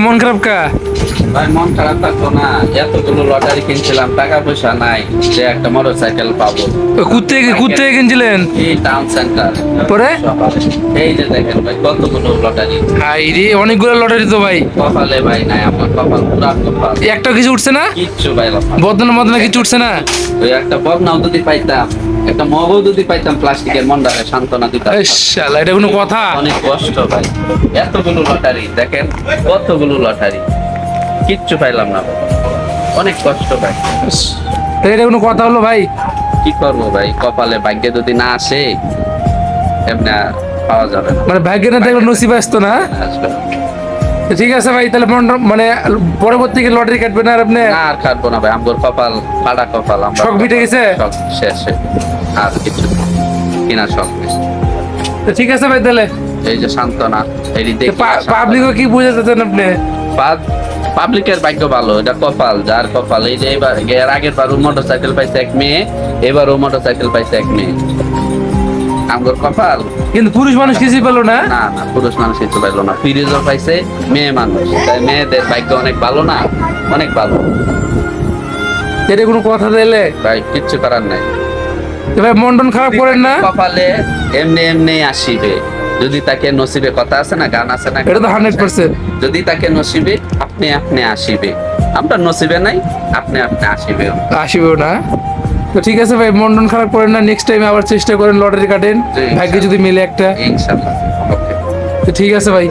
মন খারাপ কা? ভাই মন খারাপ থাকতো না, এতগুলো লটারি কিনছিলাম, টাকা পয়সা নাই যে একটা মোটরসাইকেল পাবো। কুত্তে কিনছিলেন এই টাউন সেন্টার পরে? এই যে দেখেন ভাই কতগুলো লটারি। হাই রে, অনেকগুলো লটারি তো ভাই। কপালে ভাই নাই, আমার কপাল পুরা কপাল। একটা কিছু উঠছে না? কিচ্ছু ভাই বদনা কিছু উঠছে না? ওই একটা বদনাও যদি পাইতাম, একটা মগও যদি পাইতাম প্লাস্টিকের মন্ডারে সান্ত্বনা দিতাম। শালা, এটা কোনো কথা? অনেক কষ্ট ভাই, এতগুলো লটারি দেখেন, কতগুলো লটারি, কিচ্ছু পাইলাম না, অনেক কষ্ট ভাই। এটা কোনো কথা হলো ভাই? কি করবো ভাই, কপালে ভাগ্যে যদি না আসে এমনি আর পাওয়া যাবে না। মানে ভাগ্যে না থাকলে নসিবে আসতো না? আসবে না। তো ঠিক আছে ভাই, তাহলে মানে পরবর্তী লটারি কাটবেন আর আপনি? না আর কাটবো না ভাই, আমার কপাল ফাটা কপাল। আমরা শখ মিটে গেছে? শখ শেষে আর কিছু কিনা শখ নেই। তো ঠিক আছে ভাই, তাহলে এই যে সান্ত্বনা, এই পাবলিকও কি বুঝাতে চান আপনি? পাবলিকের ভাগ্য ভালো, এটা কপাল, যার কপাল। এই যে এবার এর আগের বার মোটরসাইকেল পাইছে এক মেয়ে, এবারও মোটরসাইকেল পাইছে এক মেয়ে, আমার কপাল। কিন্তু পুরুষ মানুষ কিছুই পেলো না? না না, পুরুষ মানুষ কিছু পাইলো না, ফিরিজও পাইছে মেয়ে মানুষ, তাই মেয়েদের ভাগ্য অনেক ভালো না, অনেক ভালো। এটা কোনো কথা দিলে ভাই কিচ্ছু করার নাই ভাই, মন টন খারাপ করেন না। কপালে এমনি এমনি আসিবে, যদি তাকে নসিবে, কথা আছে না, গান আছে না, এটা তো 100%। যদি তাকে নসিবে আপনি আপনি আসিবে, আমরা নসিবে নাই, আপনি আপনি আসিবে। আসিবেও না। তো ঠিক আছে ভাই, মন টন খারাপ করেন না, নেক্সট টাইম আবার চেষ্টা করেন লটারি কাটেন, জি, ভাগ্যে যদি মিলে একটা। ইনশাআল্লাহ। ওকে। তো ঠিক আছে ভাই।